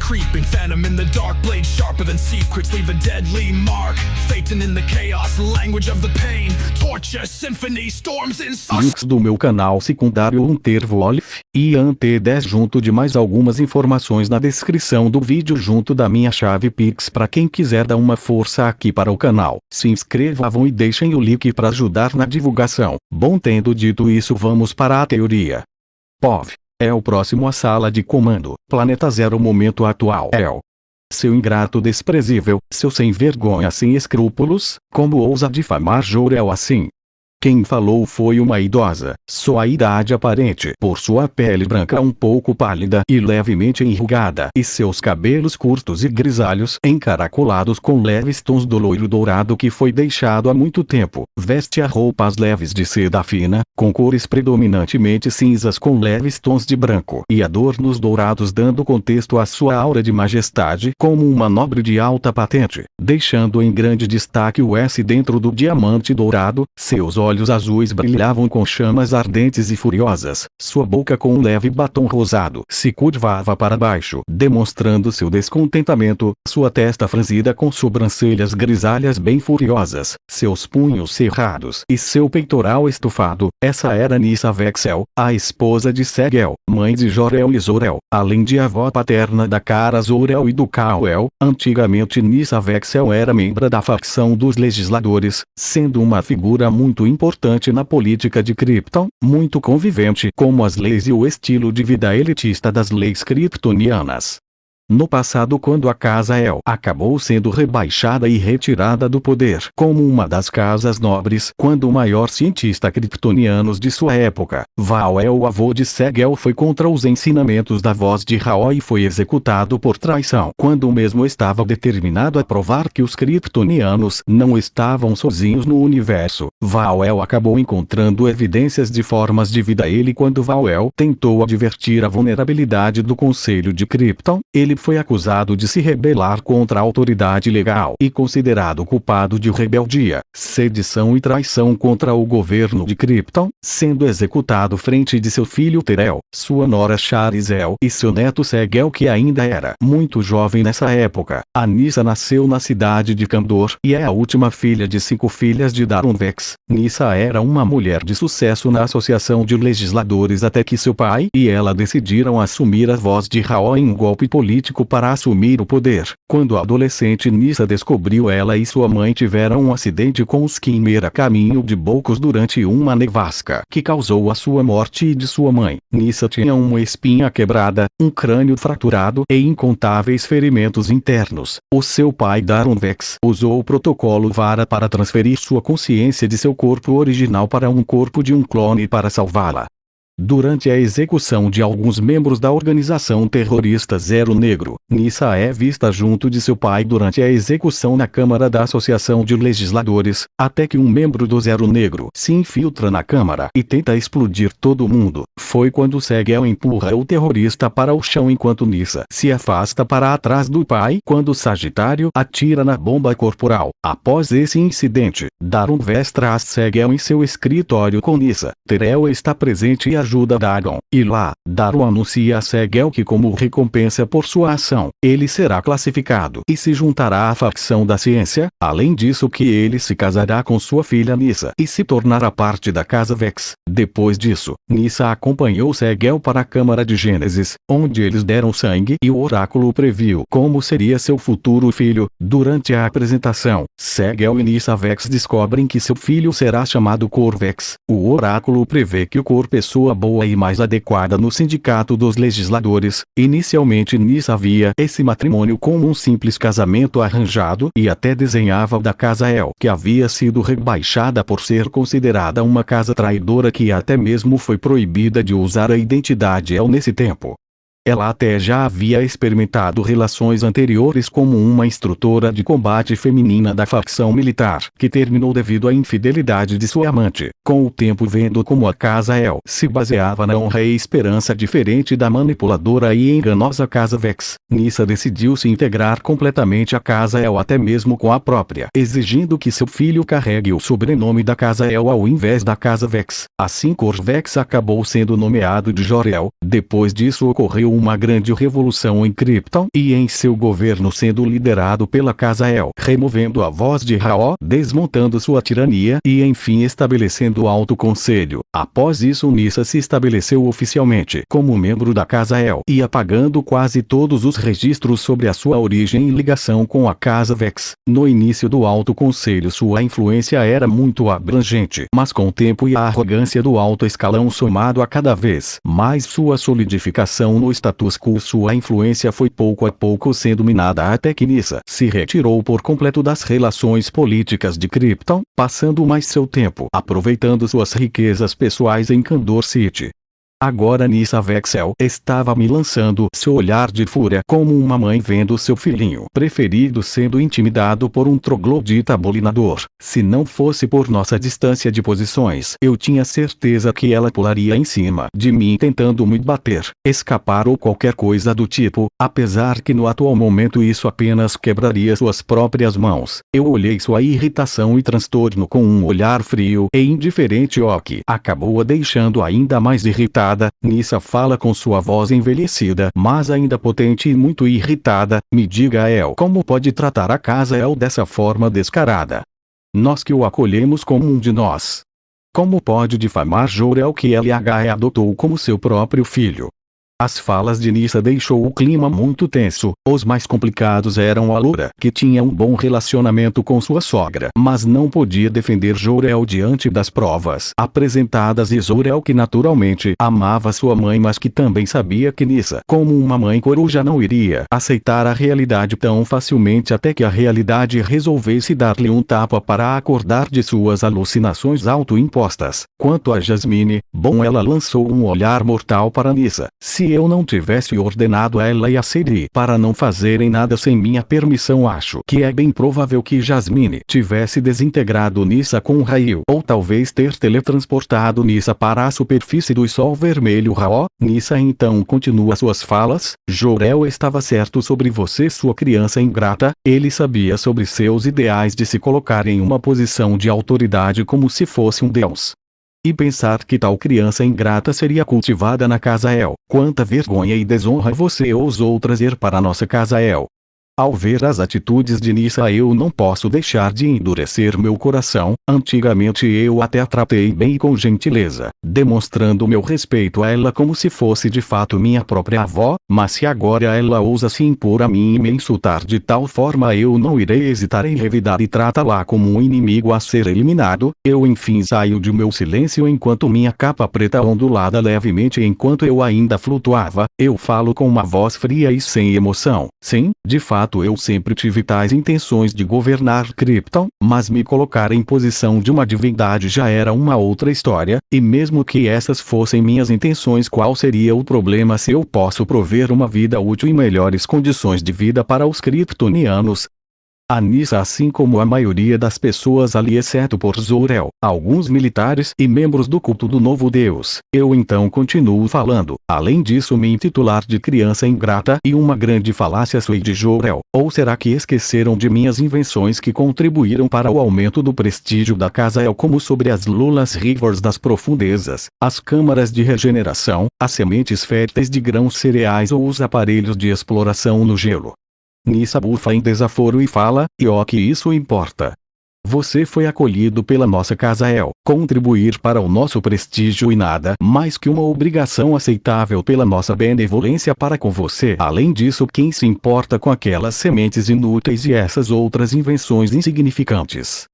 creeping, phantom in the dark, blade sharper than secrets, leave a deadly mark. Phaeton in the chaos, language of the pain, torture, symphony, storms inside. Links do meu canal secundário Unterwolf e Ant10 junto de mais algumas informações na descrição do vídeo junto da minha chave Pix para quem quiser dar uma força aqui para o canal. Se inscrevam e deixem o like para ajudar na divulgação. Bom, tendo dito isso, vamos para a teoria. POV é o próximo à sala de comando. Planeta Zero momento atual. Seu ingrato desprezível, seu sem vergonha sem escrúpulos, como ousa difamar Jor-El assim? Quem falou foi uma idosa, sua idade aparente por sua pele branca um pouco pálida e levemente enrugada e seus cabelos curtos e grisalhos encaracolados com leves tons do loiro dourado que foi deixado há muito tempo. Veste roupas leves de seda fina, com cores predominantemente cinzas com leves tons de branco e adornos dourados dando contexto à sua aura de majestade como uma nobre de alta patente, deixando em grande destaque o S dentro do diamante dourado. Seus olhos azuis brilhavam com chamas ardentes e furiosas. Sua boca com um leve batom rosado se curvava para baixo, demonstrando seu descontentamento. Sua testa franzida com sobrancelhas grisalhas bem furiosas, seus punhos cerrados e seu peitoral estufado. Essa era Nyssa Vexel, a esposa de Segel, mãe de Jor-El e Zor-El, além de avó paterna da Kara Zor-El e do Kal-El. Antigamente Nyssa Vexel era membro da facção dos legisladores, sendo uma figura muito importante na política de Krypton, muito convivente com as leis e o estilo de vida elitista das leis kryptonianas. No passado, quando a Casa El acabou sendo rebaixada e retirada do poder como uma das casas nobres, quando o maior cientista kryptoniano de sua época, Val-El, o avô de Segel, foi contra os ensinamentos da voz de Ra e foi executado por traição, quando o mesmo estava determinado a provar que os kryptonianos não estavam sozinhos no universo, Val-El acabou encontrando evidências de formas de vida. Quando Val-El tentou advertir a vulnerabilidade do Conselho de Krypton, ele foi acusado de se rebelar contra a autoridade legal e considerado culpado de rebeldia, sedição e traição contra o governo de Krypton, sendo executado frente de seu filho Terel, sua nora Charizel e seu neto Segel, que ainda era muito jovem nessa época. A Nyssa nasceu na cidade de Kandor e é a última filha de 5 filhas de Darunvex. Nyssa era uma mulher de sucesso na Associação de Legisladores até que seu pai e ela decidiram assumir a voz de Ra em um golpe político para assumir o poder. Quando adolescente, Nyssa descobriu ela e sua mãe tiveram um acidente com os Quimera caminho de Bolcos durante uma nevasca que causou a sua morte e de sua mãe. Nyssa tinha uma espinha quebrada, um crânio fraturado e incontáveis ferimentos internos. O seu pai Darunvex usou o protocolo Vara para transferir sua consciência de seu corpo original para um corpo de um clone para salvá-la. Durante a execução de alguns membros da organização terrorista Zero Negro, Nyssa é vista junto de seu pai durante a execução na Câmara da Associação de Legisladores, até que um membro do Zero Negro se infiltra na Câmara e tenta explodir todo mundo. Foi quando Segel empurra o terrorista para o chão enquanto Nyssa se afasta para atrás do pai quando Sagitário atira na bomba corporal. Após esse incidente, Darunvex traz Segel em seu escritório com Nyssa. Terel está presente e ajuda Dagon, e lá, Daron anuncia a Segel que, como recompensa por sua ação, ele será classificado e se juntará à facção da ciência. Além disso, que ele se casará com sua filha Nyssa e se tornará parte da Casa Vex. Depois disso, Nyssa acompanhou Segel para a Câmara de Gênesis, onde eles deram sangue e o oráculo previu como seria seu futuro filho. Durante a apresentação, Segel e Nyssa Vex descobrem que seu filho será chamado Corvex. O oráculo prevê que o Cor, pessoa boa e mais adequada no sindicato dos legisladores. Inicialmente Nyssa via esse matrimônio como um simples casamento arranjado e até desenhava da Casa El, que havia sido rebaixada por ser considerada uma casa traidora que até mesmo foi proibida de usar a identidade El nesse tempo. Ela até já havia experimentado relações anteriores como uma instrutora de combate feminina da facção militar, que terminou devido à infidelidade de sua amante. Com o tempo, vendo como a Casa El se baseava na honra e esperança diferente da manipuladora e enganosa Casa Vex, Nyssa decidiu se integrar completamente à Casa El, até mesmo com a própria, exigindo que seu filho carregue o sobrenome da Casa El ao invés da Casa Vex. Assim Corvex acabou sendo nomeado de Jor-El. Depois disso ocorreu uma grande revolução em Krypton e em seu governo sendo liderado pela Casa El, removendo a voz de Ra-O, desmontando sua tirania e enfim estabelecendo o Alto Conselho. Após isso Nyssa se estabeleceu oficialmente como membro da Casa El e apagando quase todos os registros sobre a sua origem e ligação com a Casa Vex. No início do Alto Conselho sua influência era muito abrangente, mas com o tempo e a arrogância do alto escalão somado a cada vez mais sua solidificação no status quo, sua influência foi pouco a pouco sendo minada até que Nyssa se retirou por completo das relações políticas de Krypton, passando mais seu tempo aproveitando suas riquezas pessoais em Kandor City. Agora Nyssa Vexel estava me lançando seu olhar de fúria como uma mãe vendo seu filhinho preferido sendo intimidado por um troglodita abominador. Se não fosse por nossa distância de posições, eu tinha certeza que ela pularia em cima de mim tentando me bater, escapar ou qualquer coisa do tipo, apesar que no atual momento isso apenas quebraria suas próprias mãos. Eu olhei sua irritação e transtorno com um olhar frio e indiferente, o que acabou a deixando ainda mais irritada. Nyssa fala com sua voz envelhecida, mas ainda potente e muito irritada. Me diga, El, como pode tratar a Casa El dessa forma descarada? Nós que o acolhemos como um de nós. Como pode difamar Jor-El que LH adotou como seu próprio filho? As falas de Nyssa deixou o clima muito tenso. Os mais complicados eram a Loura, que tinha um bom relacionamento com sua sogra, mas não podia defender Jor-El diante das provas apresentadas, e Jor-El, que naturalmente amava sua mãe, mas que também sabia que Nyssa, como uma mãe coruja, não iria aceitar a realidade tão facilmente até que a realidade resolvesse dar-lhe um tapa para acordar de suas alucinações autoimpostas. Quanto a Jasmine, bom, ela lançou um olhar mortal para Nyssa. Se eu não tivesse ordenado a ela e a Siri para não fazerem nada sem minha permissão, acho que é bem provável que Jasmine tivesse desintegrado Nyssa com um raio, ou talvez ter teletransportado Nyssa para a superfície do Sol Vermelho. Ra-O, Nyssa então continua suas falas. Jor-El estava certo sobre você, sua criança ingrata. Ele sabia sobre seus ideais de se colocar em uma posição de autoridade como se fosse um deus. E pensar que tal criança ingrata seria cultivada na Casa El. Quanta vergonha e desonra você ousou trazer para nossa Casa El. Ao ver as atitudes de Nyssa, eu não posso deixar de endurecer meu coração. Antigamente eu até a tratei bem e com gentileza, demonstrando meu respeito a ela como se fosse de fato minha própria avó, mas se agora ela ousa se impor a mim e me insultar de tal forma, eu não irei hesitar em revidar e tratá-la como um inimigo a ser eliminado. Eu enfim saio de meu silêncio enquanto minha capa preta ondulada levemente enquanto eu ainda flutuava. Eu falo com uma voz fria e sem emoção. Sim, de fato eu sempre tive tais intenções de governar Krypton, mas me colocar em posição de uma divindade já era uma outra história, e mesmo que essas fossem minhas intenções, qual seria o problema se eu posso prover uma vida útil e melhores condições de vida para os kryptonianos? A Nyssa, assim como a maioria das pessoas ali exceto por Jor-El, alguns militares e membros do culto do novo deus. Eu então continuo falando. Além disso, me intitular de criança ingrata e uma grande falácia sui de Jor-El. Ou será que esqueceram de minhas invenções que contribuíram para o aumento do prestígio da Casa El, como sobre as Lulas Rivers das profundezas, as câmaras de regeneração, as sementes férteis de grãos cereais ou os aparelhos de exploração no gelo? Nyssa bufa em desaforo e fala, e o que isso importa? Você foi acolhido pela nossa Casa El, contribuir para o nosso prestígio e nada mais que uma obrigação aceitável pela nossa benevolência para com você. Além disso, quem se importa com aquelas sementes inúteis e essas outras invenções insignificantes?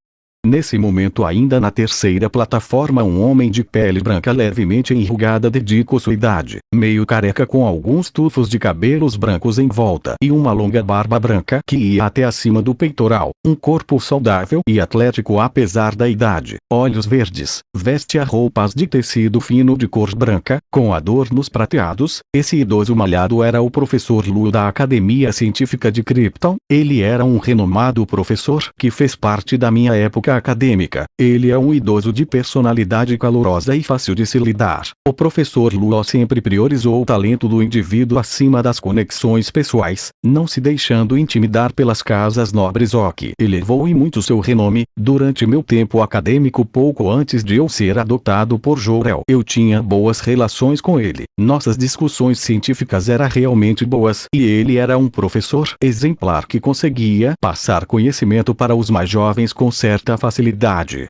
Nesse momento, ainda na terceira plataforma, um homem de pele branca levemente enrugada dedica sua idade, meio careca com alguns tufos de cabelos brancos em volta e uma longa barba branca que ia até acima do peitoral, um corpo saudável e atlético apesar da idade, olhos verdes, veste a roupas de tecido fino de cor branca, com adornos prateados. Esse idoso malhado era o professor Lu da Academia Científica de Krypton. Ele era um renomado professor que fez parte da minha época ética acadêmica. Ele é um idoso de personalidade calorosa e fácil de se lidar. O professor Luo sempre priorizou o talento do indivíduo acima das conexões pessoais, não se deixando intimidar pelas casas nobres, o que elevou em muito seu renome. Durante meu tempo acadêmico, pouco antes de eu ser adotado por Jor-El, eu tinha boas relações com ele. Nossas discussões científicas eram realmente boas, e ele era um professor exemplar que conseguia passar conhecimento para os mais jovens com certa facilidade.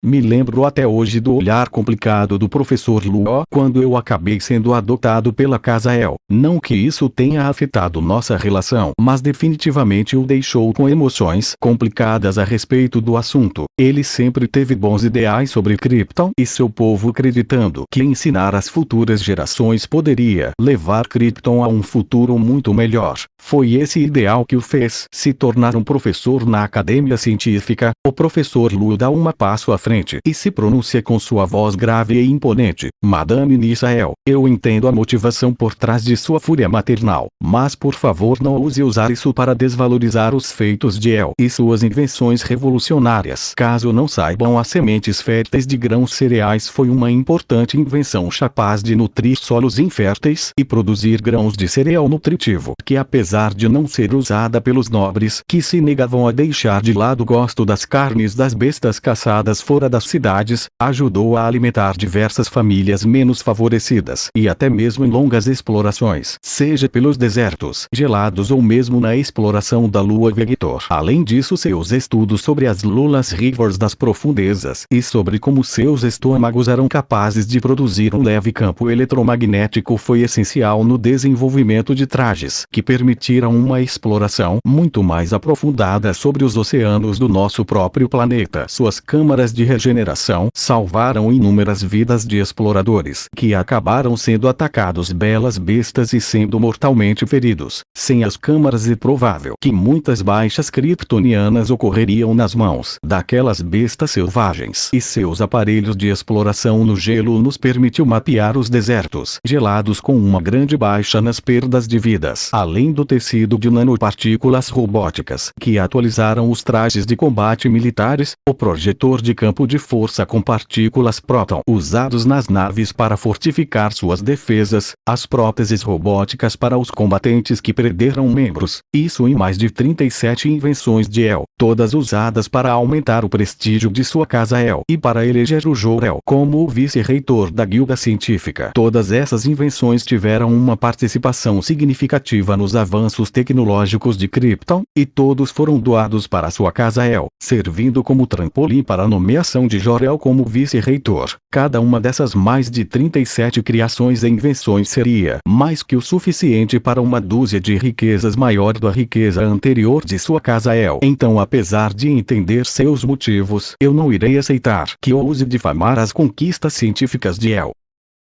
Me lembro até hoje do olhar complicado do professor Luo quando eu acabei sendo adotado pela Casa El. Não que isso tenha afetado nossa relação, mas definitivamente o deixou com emoções complicadas a respeito do assunto. Ele sempre teve bons ideais sobre Krypton e seu povo, acreditando que ensinar às futuras gerações poderia levar Krypton a um futuro muito melhor. Foi esse ideal que o fez se tornar um professor na academia científica. O professor Luo dá um passo à frente e se pronuncia com sua voz grave e imponente. Madame Nisael, eu entendo a motivação por trás de sua fúria maternal, mas por favor não use usar isso para desvalorizar os feitos de El e suas invenções revolucionárias. Caso não saibam, as sementes férteis de grãos cereais foi uma importante invenção capaz de nutrir solos inférteis e produzir grãos de cereal nutritivo, que apesar de não ser usada pelos nobres que se negavam a deixar de lado o gosto das carnes das bestas caçadas fora das cidades, ajudou a alimentar diversas famílias menos favorecidas e até mesmo em longas explorações, seja pelos desertos gelados ou mesmo na exploração da Lua Vector. Além disso, seus estudos sobre as Lulas Rivers das profundezas e sobre como seus estômagos eram capazes de produzir um leve campo eletromagnético foi essencial no desenvolvimento de trajes que permitiram uma exploração muito mais aprofundada sobre os oceanos do nosso próprio planeta. Suas câmaras de regeneração salvaram inúmeras vidas de exploradores que acabaram sendo atacados belas bestas e sendo mortalmente feridos. Sem as câmaras é provável que muitas baixas kryptonianas ocorreriam nas mãos daquelas bestas selvagens, e seus aparelhos de exploração no gelo nos permitiu mapear os desertos gelados com uma grande baixa nas perdas de vidas, além do tecido de nanopartículas robóticas que atualizaram os trajes de combate militares, o projetor de campo de força com partículas próton usados nas naves para fortificar suas defesas, as próteses robóticas para os combatentes que perderam membros, isso em mais de 37 invenções de El, todas usadas para aumentar o prestígio de sua casa El e para eleger o Jor-El como o vice-reitor da guilda científica. Todas essas invenções tiveram uma participação significativa nos avanços tecnológicos de Krypton, e todos foram doados para sua casa El, servindo como trampolim para a nomeação de Jor-El como vice-reitor. Cada uma dessas mais de 37 criações e invenções seria mais que o suficiente para uma dúzia de riquezas maior da riqueza anterior de sua casa El. Então, apesar de entender seus motivos, eu não irei aceitar que ouse difamar as conquistas científicas de El.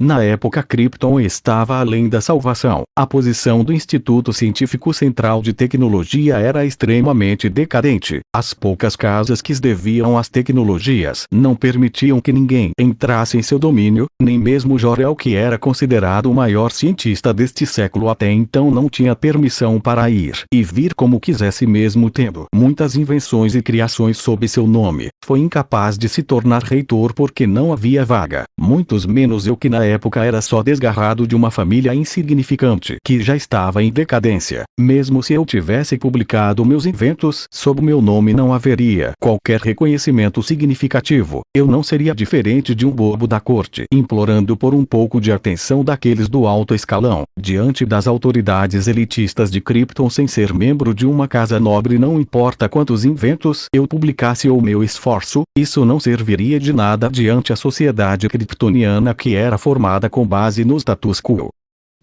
Na época, Krypton estava além da salvação. A posição do Instituto Científico Central de Tecnologia era extremamente decadente. As poucas casas que deviam às tecnologias não permitiam que ninguém entrasse em seu domínio, nem mesmo Jor-El, que era considerado o maior cientista deste século até então, não tinha permissão para ir e vir como quisesse, mesmo tendo muitas invenções e criações sob seu nome. Foi incapaz de se tornar reitor porque não havia vaga, muitos menos eu, que na época era só desgarrado de uma família insignificante que já estava em decadência. Mesmo se eu tivesse publicado meus inventos sob meu nome, não haveria qualquer reconhecimento significativo. Eu não seria diferente de um bobo da corte implorando por um pouco de atenção daqueles do alto escalão diante das autoridades elitistas de Krypton sem ser membro de uma casa nobre. Não importa quantos inventos eu publicasse ou meu esforço, isso não serviria de nada diante a sociedade kryptoniana, que era formada com base no status quo.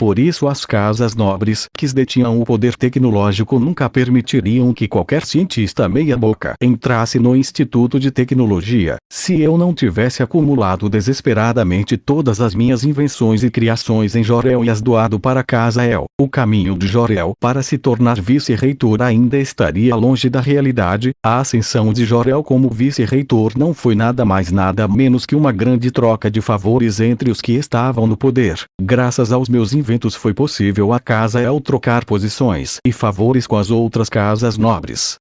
Por isso as casas nobres que detinham o poder tecnológico nunca permitiriam que qualquer cientista meia-boca entrasse no Instituto de Tecnologia. Se eu não tivesse acumulado desesperadamente todas as minhas invenções e criações em Jor-El e as doado para a casa El, o caminho de Jor-El para se tornar vice-reitor ainda estaria longe da realidade. A ascensão de Jor-El como vice-reitor não foi nada mais nada menos que uma grande troca de favores entre os que estavam no poder. Graças aos meus inventos foi possível a casa El trocar posições e favores com as outras casas nobres.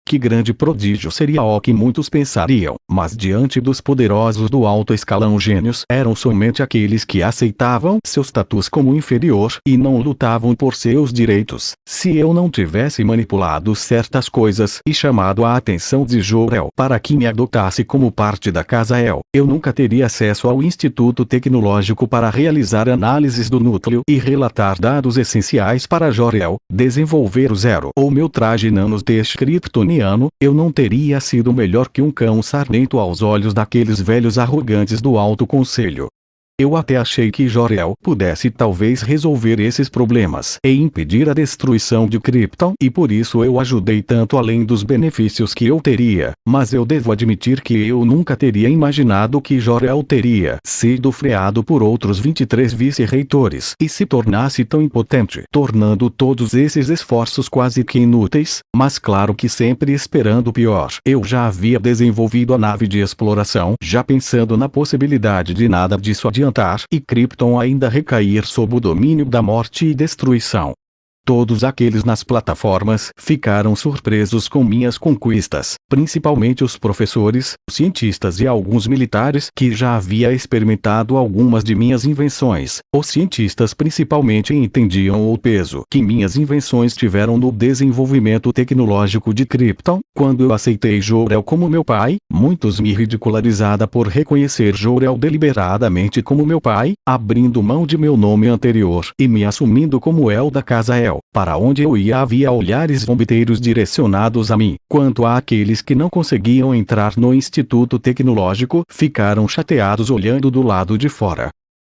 Que grande prodígio seria o que muitos pensariam, mas diante dos poderosos do alto escalão gênios eram somente aqueles que aceitavam seu status como inferior e não lutavam por seus direitos. Se eu não tivesse manipulado certas coisas e chamado a atenção de Jor-El para que me adotasse como parte da Casa El, eu nunca teria acesso ao Instituto Tecnológico para realizar análises do núcleo e relatar dados essenciais para Jor-El, desenvolver o Zero ou meu traje nanoteste kryptoniano. Eu não teria sido melhor que um cão sarnento aos olhos daqueles velhos arrogantes do Alto Conselho. Eu até achei que Jor-El pudesse talvez resolver esses problemas e impedir a destruição de Krypton, e por isso eu ajudei tanto além dos benefícios que eu teria, mas eu devo admitir que eu nunca teria imaginado que Jor-El teria sido freado por outros 23 vice-reitores e se tornasse tão impotente, tornando todos esses esforços quase que inúteis, mas claro que sempre esperando o pior. Eu já havia desenvolvido a nave de exploração, já pensando na possibilidade de nada disso adiantar e Krypton ainda recair sob o domínio da morte e destruição. Todos aqueles nas plataformas ficaram surpresos com minhas conquistas, principalmente os professores, cientistas e alguns militares que já havia experimentado algumas de minhas invenções. Os cientistas principalmente entendiam o peso que minhas invenções tiveram no desenvolvimento tecnológico de Krypton. Quando eu aceitei Jor-El como meu pai, muitos me ridicularizaram por reconhecer Jor-El deliberadamente como meu pai, abrindo mão de meu nome anterior e me assumindo como El da Casa El. Para onde eu ia havia olhares zombeteiros direcionados a mim. Quanto àqueles que não conseguiam entrar no Instituto Tecnológico, ficaram chateados olhando do lado de fora.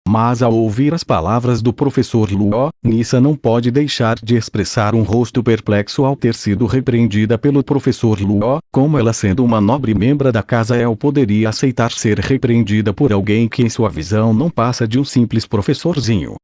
Mas ao ouvir as palavras do professor Luo, Nyssa não pode deixar de expressar um rosto perplexo ao ter sido repreendida pelo professor Luo. Como ela, sendo uma nobre membra da Casa El, poderia aceitar ser repreendida por alguém que em sua visão não passa de um simples professorzinho?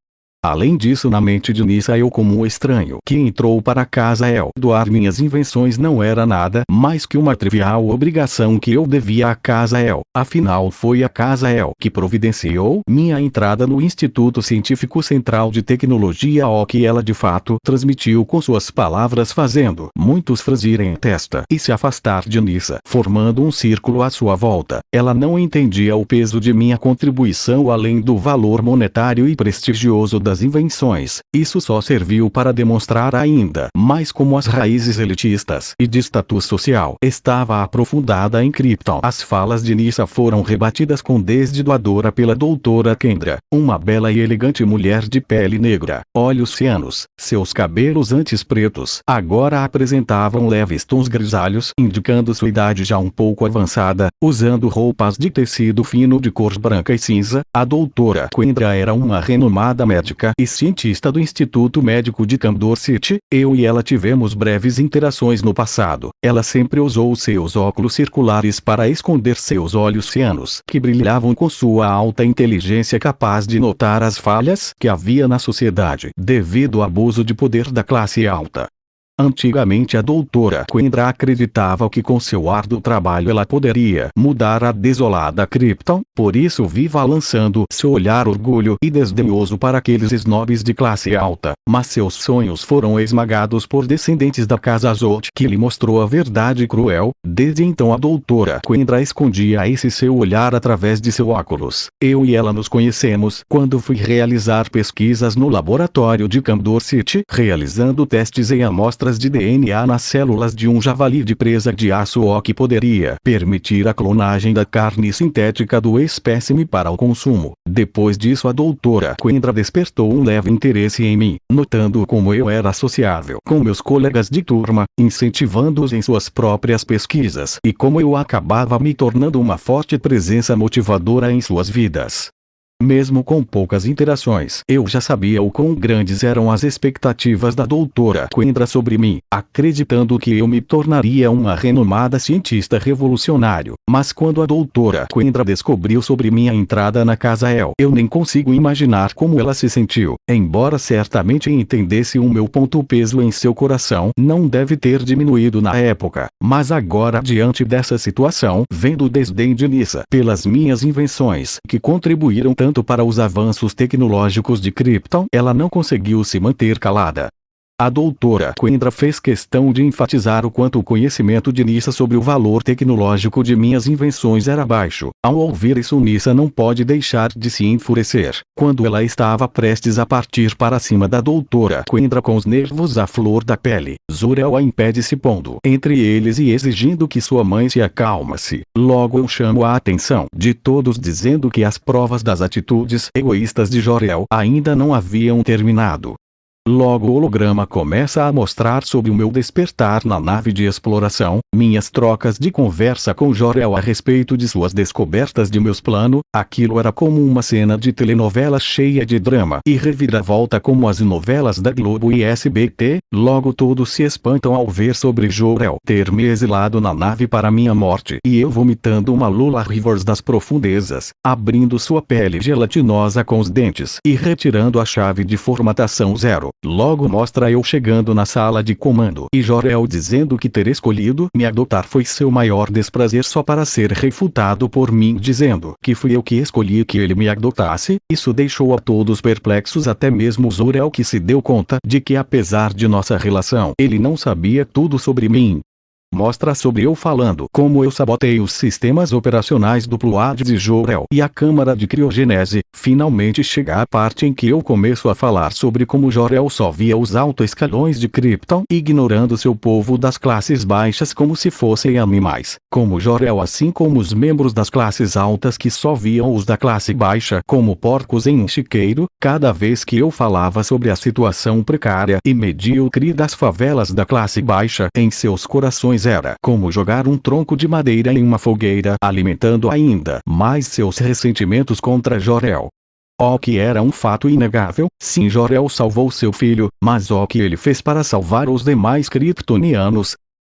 Além disso, na mente de Nyssa, eu, como um estranho que entrou para a Casa El, doar minhas invenções não era nada mais que uma trivial obrigação que eu devia à Casa El. Afinal, foi a Casa El que providenciou minha entrada no Instituto Científico Central de Tecnologia, o que ela de fato transmitiu com suas palavras, fazendo muitos franzirem a testa e se afastar de Nyssa, formando um círculo à sua volta. Ela não entendia o peso de minha contribuição além do valor monetário e prestigioso das invenções. Isso só serviu para demonstrar ainda mais como as raízes elitistas e de status social estava aprofundada em Krypton. As falas de Nyssa foram rebatidas com desdenhadora pela doutora Kendra, uma bela e elegante mulher de pele negra, olhos cianos. Seus cabelos antes pretos agora apresentavam leves tons grisalhos, indicando sua idade já um pouco avançada. Usando roupas de tecido fino de cor branca e cinza, a doutora Kendra era uma renomada médica e cientista do Instituto Médico de Kandor City. Eu e ela tivemos breves interações no passado. Ela sempre usou seus óculos circulares para esconder seus olhos cianos, que brilhavam com sua alta inteligência, capaz de notar as falhas que havia na sociedade devido ao abuso de poder da classe alta. Antigamente a doutora Kendra acreditava que com seu árduo trabalho ela poderia mudar a desolada Krypton, por isso viva lançando seu olhar orgulho e desdenhoso para aqueles snobs de classe alta, mas seus sonhos foram esmagados por descendentes da Casa Zolt, que lhe mostrou a verdade cruel. Desde então a doutora Kendra escondia esse seu olhar através de seu óculos. Eu e ela nos conhecemos quando fui realizar pesquisas no laboratório de Kandor City, realizando testes em amostras de DNA nas células de um javali de presa de aço, o que poderia permitir a clonagem da carne sintética do espécime para o consumo. Depois disso a doutora Kendra despertou um leve interesse em mim, notando como eu era sociável com meus colegas de turma, incentivando-os em suas próprias pesquisas, e como eu acabava me tornando uma forte presença motivadora em suas vidas. Mesmo com poucas interações, eu já sabia o quão grandes eram as expectativas da doutora Kendra sobre mim, acreditando que eu me tornaria uma renomada cientista revolucionário. Mas quando a doutora Kendra descobriu sobre minha entrada na Casa El, eu nem consigo imaginar como ela se sentiu. Embora certamente entendesse o meu ponto, o peso em seu coração não deve ter diminuído na época. Mas agora, diante dessa situação, vendo o desdém de Nyssa pelas minhas invenções, que contribuíram tanto para os avanços tecnológicos de Krypton, ela não conseguiu se manter calada. A doutora Kendra fez questão de enfatizar o quanto o conhecimento de Nissa sobre o valor tecnológico de minhas invenções era baixo. Ao ouvir isso, Nissa não pode deixar de se enfurecer. Quando ela estava prestes a partir para cima da doutora Kendra com os nervos à flor da pele, Zor-El a impede, se pondo entre eles e exigindo que sua mãe se acalmasse. Logo eu chamo a atenção de todos dizendo que as provas das atitudes egoístas de Jor-El ainda não haviam terminado. Logo o holograma começa a mostrar sobre o meu despertar na nave de exploração, minhas trocas de conversa com Jor-El a respeito de suas descobertas de meus planos. Aquilo era como uma cena de telenovela cheia de drama e reviravolta como as novelas da Globo e SBT. Logo todos se espantam ao ver sobre Jor-El ter me exilado na nave para minha morte e eu vomitando uma Lula Rivers das profundezas, abrindo sua pele gelatinosa com os dentes e retirando a chave de formatação 0. Logo mostra eu chegando na sala de comando e Jor-El dizendo que ter escolhido me adotar foi seu maior desprazer, só para ser refutado por mim dizendo que fui eu que escolhi que ele me adotasse. Isso deixou a todos perplexos, até mesmo Zor-El, que se deu conta de que apesar de nossa relação ele não sabia tudo sobre mim. Mostra sobre eu falando como eu sabotei os sistemas operacionais do Pload de Jor-El e a câmara de criogênese. Finalmente chega a parte em que eu começo a falar sobre como Jor-El só via os altos escalões de Krypton, ignorando seu povo das classes baixas como se fossem animais. Como Jor-El, assim como os membros das classes altas, que só viam os da classe baixa como porcos em um chiqueiro. Cada vez que eu falava sobre a situação precária e medíocre das favelas da classe baixa, em seus corações era como jogar um tronco de madeira em uma fogueira, alimentando ainda mais seus ressentimentos contra Jor-El. O que era um fato inegável, sim, Jor-El salvou seu filho, mas o que ele fez para salvar os demais kryptonianos?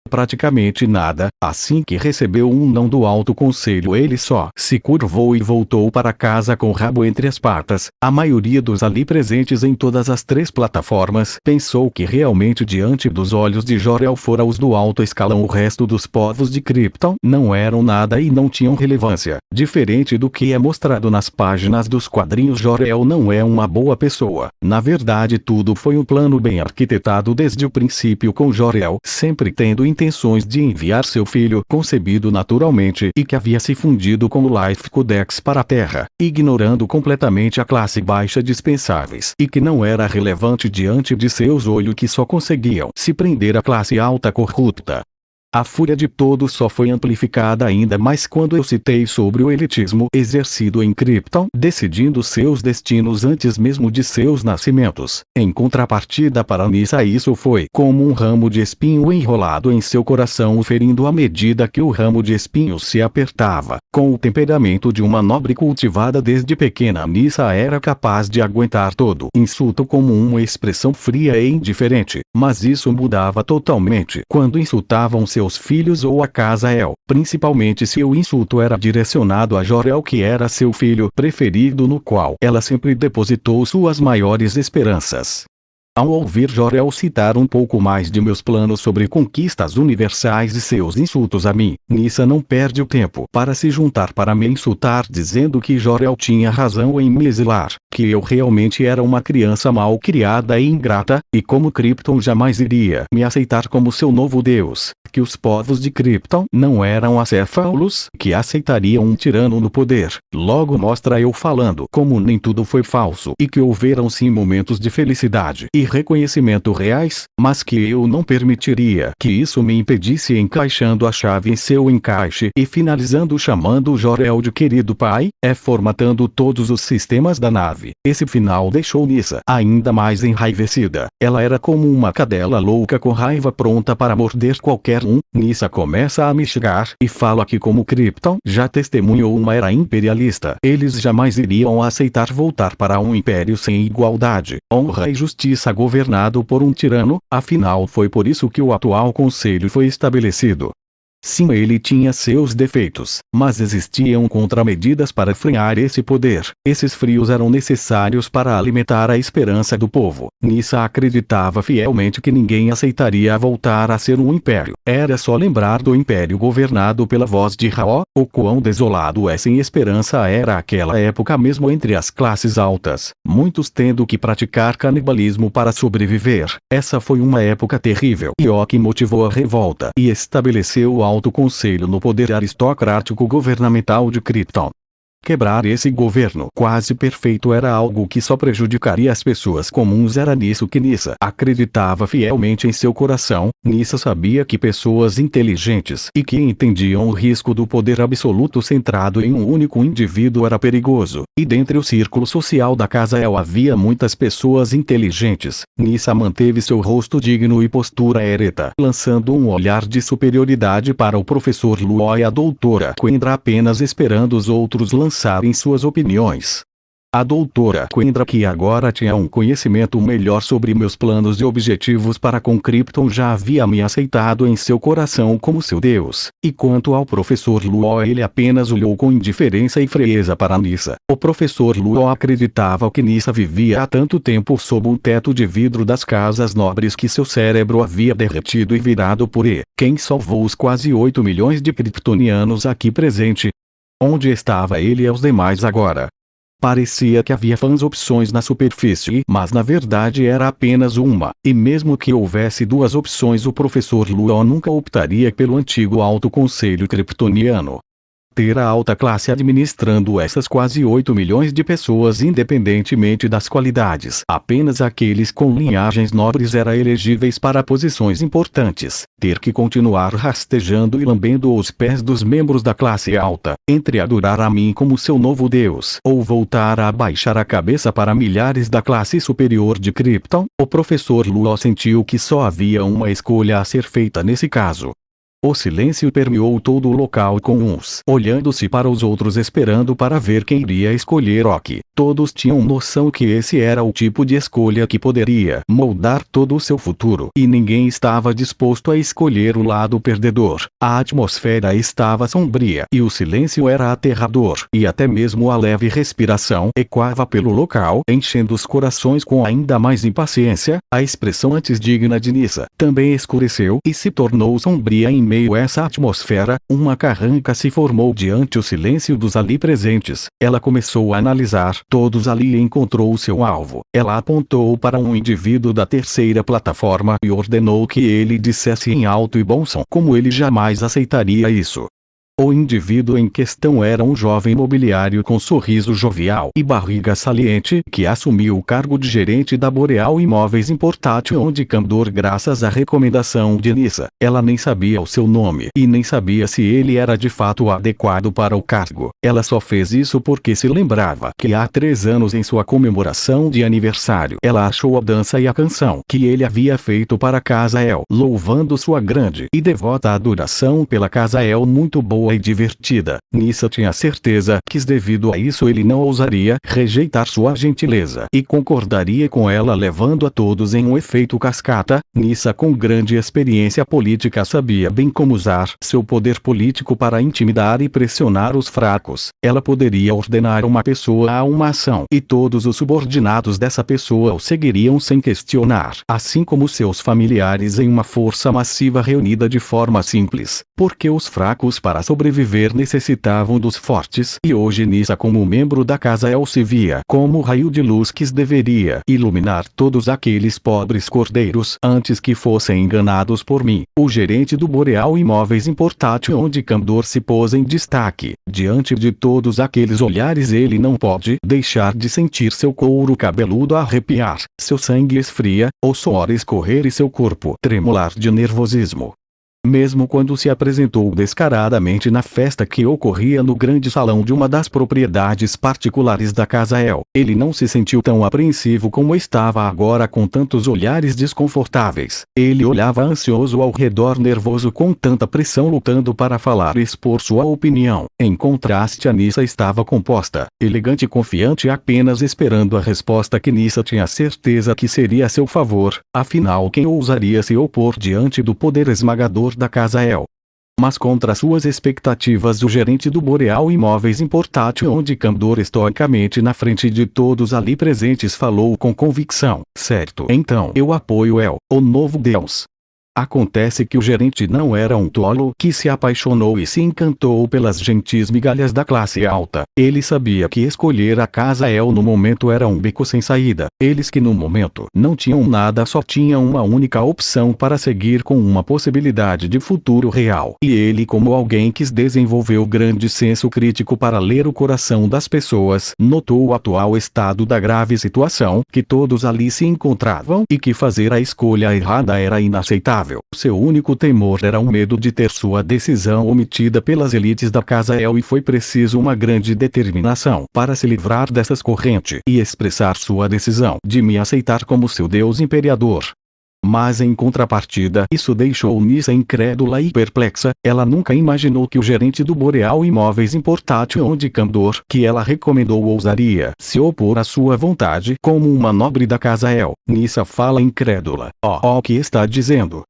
Praticamente nada. Assim que recebeu um não do Alto Conselho, ele só se curvou e voltou para casa com o rabo entre as patas. A maioria dos ali presentes em todas as 3 plataformas pensou que realmente diante dos olhos de Jor-El fora os do alto escalão. O resto dos povos de Krypton não eram nada e não tinham relevância. Diferente do que é mostrado nas páginas dos quadrinhos, Jor-El não é uma boa pessoa. Na verdade, tudo foi um plano bem arquitetado desde o princípio, com Jor-El sempre tendo intenções de enviar seu filho, concebido naturalmente e que havia se fundido com o Life Codex para a Terra, ignorando completamente a classe baixa dispensáveis e que não era relevante diante de seus olhos, que só conseguiam se prender à classe alta corrupta. A fúria de todos só foi amplificada ainda mais quando eu citei sobre o elitismo exercido em Krypton, decidindo seus destinos antes mesmo de seus nascimentos. Em contrapartida, para Nissa, isso foi como um ramo de espinho enrolado em seu coração, o ferindo à medida que o ramo de espinhos se apertava. Com o temperamento de uma nobre cultivada desde pequena, Nissa era capaz de aguentar todo insulto como uma expressão fria e indiferente, mas isso mudava totalmente quando insultavam seus filhos ou a casa El, principalmente se o insulto era direcionado a Jor-El, que era seu filho preferido, no qual ela sempre depositou suas maiores esperanças. Ao ouvir Jor-El citar um pouco mais de meus planos sobre conquistas universais e seus insultos a mim, Nissa não perde o tempo para se juntar para me insultar, dizendo que Jor-El tinha razão em me exilar, que eu realmente era uma criança mal criada e ingrata, e como Krypton jamais iria me aceitar como seu novo deus, que os povos de Krypton não eram acéfalos que aceitariam um tirano no poder. Logo mostra eu falando como nem tudo foi falso e que houveram sim momentos de felicidade e reconhecimento reais, mas que eu não permitiria que isso me impedisse, encaixando a chave em seu encaixe e finalizando chamando Jor-El de querido pai, formatando todos os sistemas da nave. Esse final deixou Nissa ainda mais enraivecida. Ela era como uma cadela louca com raiva pronta para morder qualquer um. Nissa começa a me xingar e fala que como Krypton já testemunhou uma era imperialista, eles jamais iriam aceitar voltar para um império sem igualdade, honra e justiça governado por um tirano. Afinal, foi por isso que o atual conselho foi estabelecido. Sim, ele tinha seus defeitos, mas existiam contramedidas para frear esse poder. Esses frios eram necessários para alimentar a esperança do povo. Nissa acreditava fielmente que ninguém aceitaria voltar a ser um império. Era só lembrar do império governado pela voz de Raó, o quão desolado é sem esperança era aquela época mesmo entre as classes altas, muitos tendo que praticar canibalismo para sobreviver. Essa foi uma época terrível. Ioque motivou a revolta e estabeleceu o Alto Conselho no poder aristocrático governamental de Krypton. Quebrar esse governo quase perfeito era algo que só prejudicaria as pessoas comuns. Era nisso que Nissa acreditava fielmente em seu coração. Nissa sabia que pessoas inteligentes e que entendiam o risco do poder absoluto centrado em um único indivíduo era perigoso, e dentre o círculo social da Casa El havia muitas pessoas inteligentes. Nissa manteve seu rosto digno e postura ereta, lançando um olhar de superioridade para o professor Luo e a doutora Quendra, apenas esperando os outros lançarem suas opiniões. A doutora Quendra, que agora tinha um conhecimento melhor sobre meus planos e objetivos para com Krypton, já havia me aceitado em seu coração como seu deus. E quanto ao professor Luo, ele apenas olhou com indiferença e frieza para Nissa. O professor Luo acreditava que Nissa vivia há tanto tempo sob um teto de vidro das casas nobres que seu cérebro havia derretido e virado purê. Quem salvou os quase 8 milhões de kryptonianos aqui presente? Onde estava ele e os demais agora? Parecia que havia fãs opções na superfície, mas na verdade era apenas uma, e mesmo que houvesse duas opções, o professor Luo nunca optaria pelo antigo Alto Conselho Kryptoniano. Ter a alta classe administrando essas quase 8 milhões de pessoas independentemente das qualidades. Apenas aqueles com linhagens nobres eram elegíveis para posições importantes. Ter que continuar rastejando e lambendo os pés dos membros da classe alta, entre adorar a mim como seu novo deus, ou voltar a abaixar a cabeça para milhares da classe superior de Krypton. O professor Luo sentiu que só havia uma escolha a ser feita nesse caso. O silêncio permeou todo o local, com uns olhando-se para os outros esperando para ver quem iria escolher Oki. Todos tinham noção que esse era o tipo de escolha que poderia moldar todo o seu futuro, e ninguém estava disposto a escolher o lado perdedor. A atmosfera estava sombria e o silêncio era aterrador, e até mesmo a leve respiração ecoava pelo local, enchendo os corações com ainda mais impaciência. A expressão antes digna de Nissa também escureceu e se tornou sombria. Em meio a essa atmosfera, uma carranca se formou diante o silêncio dos ali presentes. Ela começou a analisar todos ali e encontrou seu alvo. Ela apontou para um indivíduo da terceira plataforma e ordenou que ele dissesse em alto e bom som como ele jamais aceitaria isso. O indivíduo em questão era um jovem mobiliário com sorriso jovial e barriga saliente que assumiu o cargo de gerente da Boreal Imóveis Importátil onde Candor, graças à recomendação de Nissa. Ela nem sabia o seu nome e nem sabia se ele era de fato adequado para o cargo. Ela só fez isso porque se lembrava que há 3 anos, em sua comemoração de aniversário, ela achou a dança e a canção que ele havia feito para a Casa El, louvando sua grande e devota adoração pela Casa El muito boa e divertida. Nissa tinha certeza que, devido a isso, ele não ousaria rejeitar sua gentileza e concordaria com ela, levando a todos em um efeito cascata. Nissa, com grande experiência política, sabia bem como usar seu poder político para intimidar e pressionar os fracos. Ela poderia ordenar uma pessoa a uma ação e todos os subordinados dessa pessoa o seguiriam sem questionar, assim como seus familiares, em uma força massiva reunida de forma simples, porque os fracos, para sobreviver, necessitavam dos fortes. E hoje Nissa, como membro da Casa El, se via como o raio de luz que deveria iluminar todos aqueles pobres cordeiros antes que fossem enganados por mim, o gerente do Boreal Imóveis Importátil, onde Candor se pôs em destaque. Diante de todos aqueles olhares, ele não pode deixar de sentir seu couro cabeludo arrepiar, seu sangue esfria, o suor escorrer e seu corpo tremular de nervosismo. Mesmo quando se apresentou descaradamente na festa que ocorria no grande salão de uma das propriedades particulares da Casa El, ele não se sentiu tão apreensivo como estava agora, com tantos olhares desconfortáveis. Ele olhava ansioso ao redor, nervoso com tanta pressão, lutando para falar e expor sua opinião. Em contraste, a Nissa estava composta, elegante e confiante, apenas esperando a resposta que Nissa tinha certeza que seria a seu favor. Afinal, quem ousaria se opor diante do poder esmagador da Casa El? Mas contra suas expectativas, o gerente do Boreal Imóveis Importátil, onde Candor estoicamente na frente de todos ali presentes falou com convicção: certo, então eu apoio o novo Deus. Acontece que o gerente não era um tolo que se apaixonou e se encantou pelas gentis migalhas da classe alta. Ele sabia que escolher a casa no momento era um beco sem saída. Eles que no momento não tinham nada só tinham uma única opção para seguir com uma possibilidade de futuro real. E ele, como alguém que desenvolveu grande senso crítico para ler o coração das pessoas, notou o atual estado da grave situação que todos ali se encontravam e que fazer a escolha errada era inaceitável. Seu único temor era o medo de ter sua decisão omitida pelas elites da casa e foi preciso uma grande determinação para se livrar dessas correntes e expressar sua decisão de me aceitar como seu Deus imperador. Mas em contrapartida, isso deixou Nissa incrédula e perplexa. Ela nunca imaginou que o gerente do Boreal Imóveis Importátil, onde Candor, que ela recomendou, ousaria se opor à sua vontade como uma nobre da casa Nissa fala incrédula: o que está dizendo?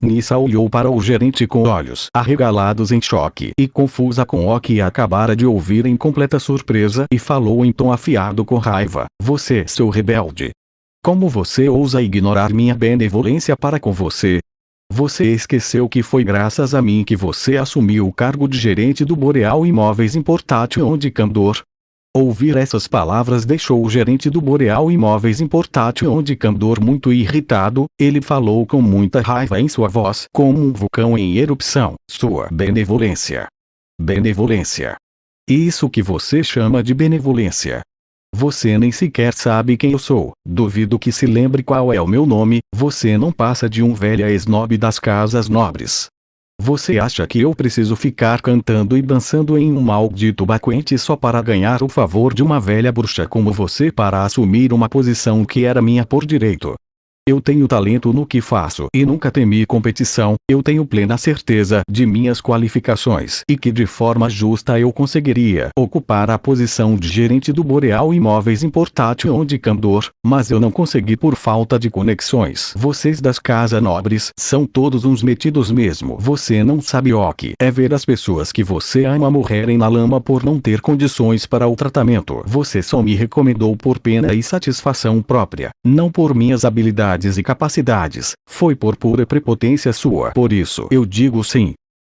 Nissa olhou para o gerente com olhos arregalados em choque e confusa com o que acabara de ouvir em completa surpresa e falou em tom afiado com raiva: você, seu rebelde! Como você ousa ignorar minha benevolência para com você? Você esqueceu que foi graças a mim que você assumiu o cargo de gerente do Boreal Imóveis Importátil, onde Candor. Ouvir essas palavras deixou o gerente do Boreal Imóveis Importátil, onde Candor, muito irritado. Ele falou com muita raiva em sua voz, como um vulcão em erupção: sua benevolência. Benevolência. Isso que você chama de benevolência? Você nem sequer sabe quem eu sou. Duvido que se lembre qual é o meu nome. Você não passa de um velho esnobe das casas nobres. Você acha que eu preciso ficar cantando e dançando em um maldito baquete só para ganhar o favor de uma velha bruxa como você para assumir uma posição que era minha por direito? Eu tenho talento no que faço e nunca temi competição. Eu tenho plena certeza de minhas qualificações e que de forma justa eu conseguiria ocupar a posição de gerente do Boreal Imóveis Importátil, onde Candor, mas eu não consegui por falta de conexões. Vocês das casas nobres são todos uns metidos mesmo. Você não sabe o que é ver as pessoas que você ama morrerem na lama por não ter condições para o tratamento. Você só me recomendou por pena e satisfação própria, não por minhas habilidades e capacidades. Foi por pura prepotência sua. Por isso eu digo sim.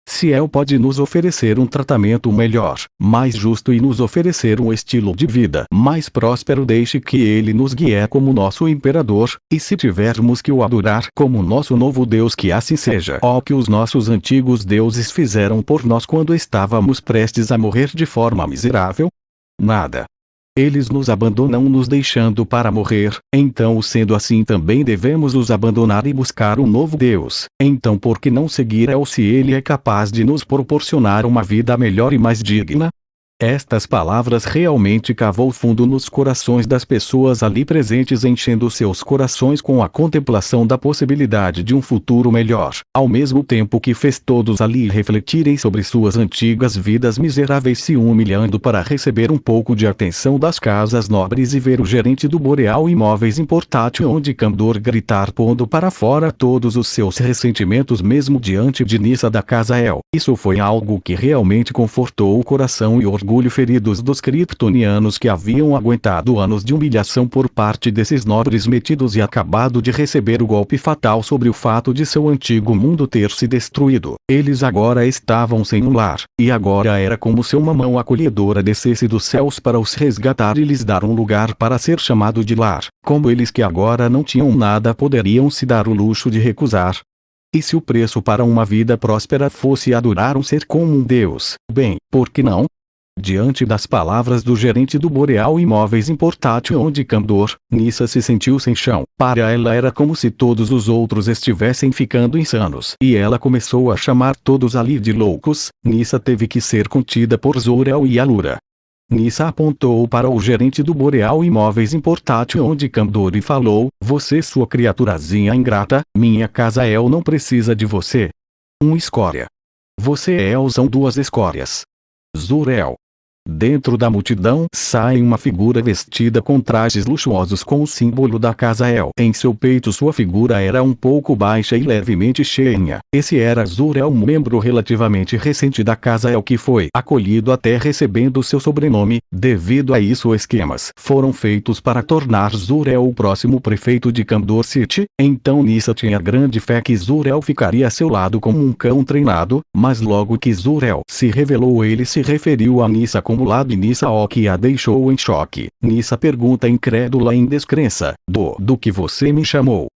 Se pode nos oferecer um tratamento melhor, mais justo e nos oferecer um estilo de vida mais próspero, deixe que ele nos guie como nosso imperador, e se tivermos que o adorar como nosso novo Deus, que assim seja. O que os nossos antigos deuses fizeram por nós quando estávamos prestes a morrer de forma miserável? Nada. Eles nos abandonam nos deixando para morrer. Então, sendo assim, também devemos os abandonar e buscar um novo Deus. Então, por que não seguir se ele é capaz de nos proporcionar uma vida melhor e mais digna? Estas palavras realmente cavou fundo nos corações das pessoas ali presentes, enchendo seus corações com a contemplação da possibilidade de um futuro melhor, ao mesmo tempo que fez todos ali refletirem sobre suas antigas vidas miseráveis, se humilhando para receber um pouco de atenção das casas nobres e ver o gerente do Boreal Imóveis Importátil, onde Candor, gritar pondo para fora todos os seus ressentimentos mesmo diante de Nissa da casa Isso foi algo que realmente confortou o coração e orgulho feridos dos kryptonianos, que haviam aguentado anos de humilhação por parte desses nobres metidos e acabado de receber o golpe fatal sobre o fato de seu antigo mundo ter se destruído. Eles agora estavam sem um lar, e agora era como se uma mão acolhedora descesse dos céus para os resgatar e lhes dar um lugar para ser chamado de lar. Como eles, que agora não tinham nada, poderiam se dar o luxo de recusar? E se o preço para uma vida próspera fosse adorar um ser como um deus, bem, por que não? Diante das palavras do gerente do Boreal Imóveis Importátil, onde Candor, Nissa se sentiu sem chão. Para ela era como se todos os outros estivessem ficando insanos, e ela começou a chamar todos ali de loucos. Nissa teve que ser contida por Zor-El e Alura. Nissa apontou para o gerente do Boreal Imóveis Importátil, onde Candor, e falou: você, sua criaturazinha ingrata, minha casa não precisa de você. Escória. Você são duas escórias. Zor-El. Dentro da multidão sai uma figura vestida com trajes luxuosos com o símbolo da casa El. Em seu peito sua figura era um pouco baixa e levemente cheinha. Esse era Zurel, um membro relativamente recente da casa El que foi acolhido até recebendo seu sobrenome. Devido a isso esquemas foram feitos para tornar Zurel o próximo prefeito de Kandor City. Então Nissa tinha grande fé que Zurel ficaria a seu lado como um cão treinado, mas logo que Zurel se revelou ele se referiu a Nissa como lado e Nissa o que a deixou em choque. Nissa pergunta incrédula em descrença, do que você me chamou?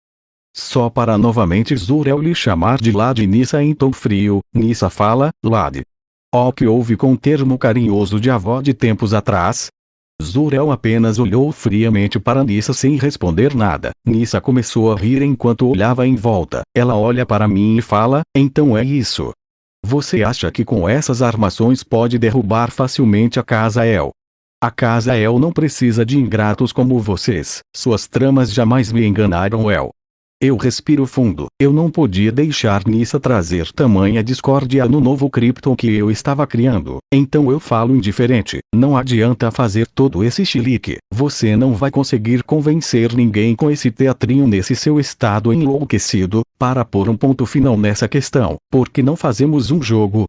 Só para novamente Zurel lhe chamar de Lad e Nissa em tom frio, Nissa fala, Lad. O que houve com o termo carinhoso de avó de tempos atrás? Zurel apenas olhou friamente para Nissa sem responder nada. Nissa começou a rir enquanto olhava em volta. Ela olha para mim e fala, então é isso. Você acha que com essas armações pode derrubar facilmente a Casa El? A Casa El não precisa de ingratos como vocês. Suas tramas jamais me enganaram, El. Eu respiro fundo. Eu não podia deixar Nissa trazer tamanha discórdia no novo Krypton que eu estava criando. Então eu falo indiferente. Não adianta fazer todo esse chilique. Você não vai conseguir convencer ninguém com esse teatrinho nesse seu estado enlouquecido, para pôr um ponto final nessa questão. Porque não fazemos um jogo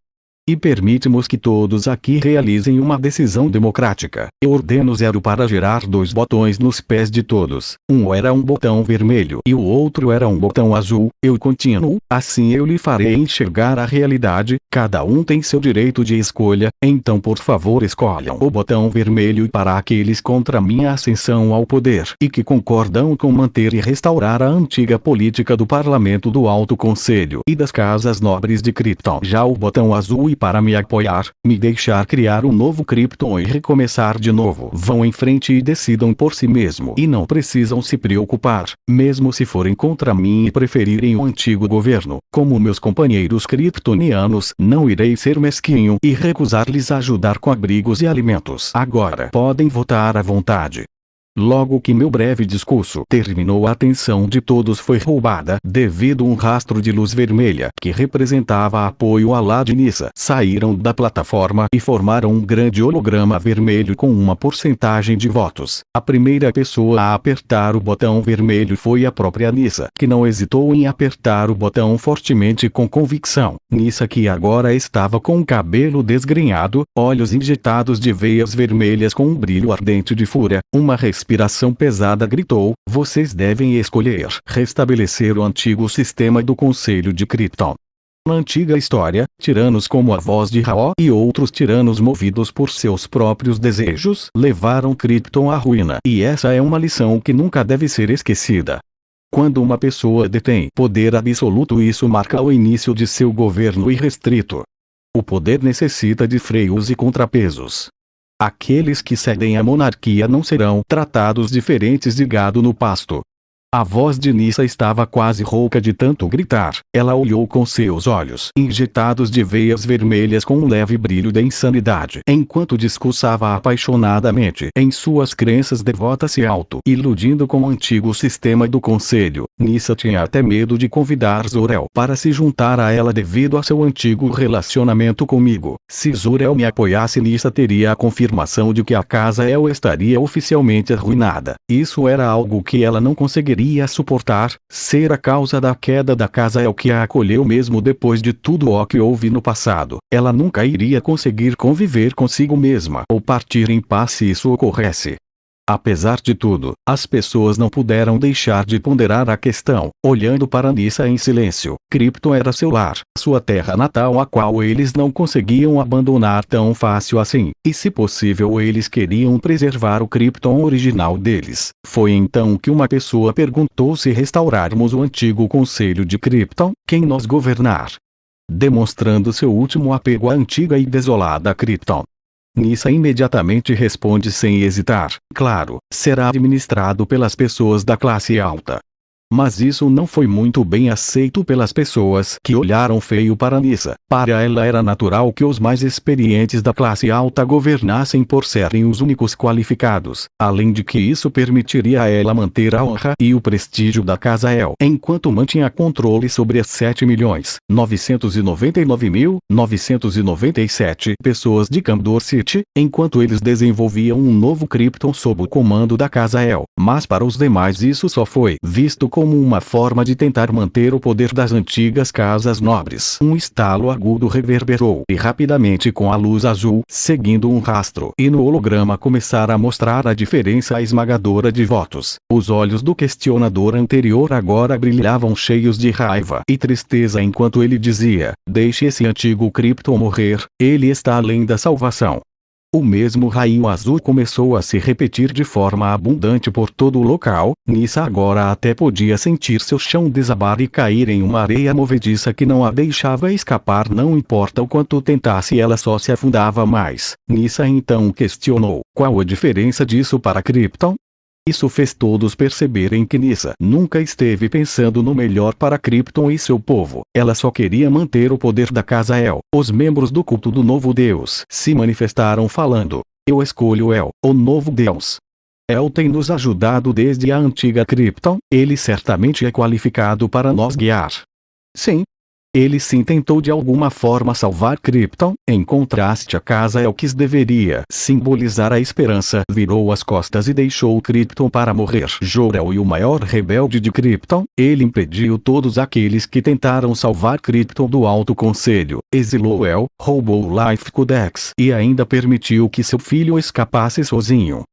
e permitimos que todos aqui realizem uma decisão democrática. Eu ordeno 0 para gerar 2 botões nos pés de todos. Um era um botão vermelho e o outro era um botão azul. Eu continuo, assim eu lhe farei enxergar a realidade. Cada um tem seu direito de escolha, então por favor escolham o botão vermelho para aqueles contra minha ascensão ao poder e que concordam com manter e restaurar a antiga política do Parlamento do Alto Conselho e das Casas Nobres de Krypton. Já o botão azul e para me apoiar, me deixar criar um novo Krypton e recomeçar de novo. Vão em frente e decidam por si mesmo e não precisam se preocupar, mesmo se forem contra mim e preferirem o antigo governo. Como meus companheiros kryptonianos, não irei ser mesquinho e recusar-lhes ajudar com abrigos e alimentos. Agora podem votar à vontade. Logo que meu breve discurso terminou, a atenção de todos foi roubada devido a um rastro de luz vermelha que representava apoio a Lad e Nissa. Saíram da plataforma e formaram um grande holograma vermelho com uma porcentagem de votos. A primeira pessoa a apertar o botão vermelho foi a própria Nissa, que não hesitou em apertar o botão fortemente com convicção. Nissa, que agora estava com o cabelo desgrenhado, olhos injetados de veias vermelhas com um brilho ardente de fúria, uma respiração pesada, gritou, vocês devem escolher restabelecer o antigo sistema do Conselho de Krypton. Na antiga história, tiranos como a voz de Ra e outros tiranos movidos por seus próprios desejos levaram Krypton à ruína. E essa é uma lição que nunca deve ser esquecida. Quando uma pessoa detém poder absoluto, isso marca o início de seu governo irrestrito. O poder necessita de freios e contrapesos. Aqueles que cedem à monarquia não serão tratados diferentes de gado no pasto. A voz de Nissa estava quase rouca de tanto gritar. Ela olhou com seus olhos injetados de veias vermelhas com um leve brilho da insanidade, enquanto discursava apaixonadamente em suas crenças devotas e auto-iludindo com o antigo sistema do conselho. Nissa tinha até medo de convidar Zurel para se juntar a ela devido a seu antigo relacionamento comigo. Se Zurel me apoiasse, Nissa teria a confirmação de que a Casa El estaria oficialmente arruinada. Isso era algo que ela não conseguiria suportar, ser a causa da queda da Casa El que a acolheu mesmo depois de tudo o que houve no passado. Ela nunca iria conseguir conviver consigo mesma ou partir em paz se isso ocorresse. Apesar de tudo, as pessoas não puderam deixar de ponderar a questão, olhando para Nissa em silêncio. Krypton era seu lar, sua terra natal, a qual eles não conseguiam abandonar tão fácil assim, e se possível eles queriam preservar o Krypton original deles. Foi então que uma pessoa perguntou: se restaurarmos o antigo Conselho de Krypton, quem nos governar? Demonstrando seu último apego à antiga e desolada Krypton. Nissa imediatamente responde sem hesitar, claro, será administrado pelas pessoas da classe alta. Mas isso não foi muito bem aceito pelas pessoas que olharam feio para Nyssa. Para ela era natural que os mais experientes da classe alta governassem por serem os únicos qualificados, além de que isso permitiria a ela manter a honra e o prestígio da casa El, enquanto mantinha controle sobre as 7.999.997 pessoas de Candor City, enquanto eles desenvolviam um novo Krypton sob o comando da casa El. Mas para os demais isso só foi visto como uma forma de tentar manter o poder das antigas casas nobres. Um estalo agudo reverberou e rapidamente com a luz azul, seguindo um rastro, e no holograma começara a mostrar a diferença esmagadora de votos. Os olhos do questionador anterior agora brilhavam cheios de raiva e tristeza enquanto ele dizia: deixe esse antigo Krypton morrer, ele está além da salvação. O mesmo raio azul começou a se repetir de forma abundante por todo o local. Nyssa agora até podia sentir seu chão desabar e cair em uma areia movediça que não a deixava escapar. Não importa o quanto tentasse, ela só se afundava mais. Nyssa então questionou: qual a diferença disso para Krypton? Isso fez todos perceberem que Nyssa nunca esteve pensando no melhor para Krypton e seu povo. Ela só queria manter o poder da casa El. Os membros do culto do novo deus se manifestaram falando: eu escolho El, o novo deus. El tem nos ajudado desde a antiga Krypton, ele certamente é qualificado para nos guiar. Sim. Ele sim tentou de alguma forma salvar Krypton. Em contraste, a casa El, que deveria simbolizar a esperança, virou as costas e deixou Krypton para morrer. Jor-El, e o maior rebelde de Krypton, ele impediu todos aqueles que tentaram salvar Krypton do Alto Conselho, exilou El, roubou o Life Codex e ainda permitiu que seu filho escapasse sozinho.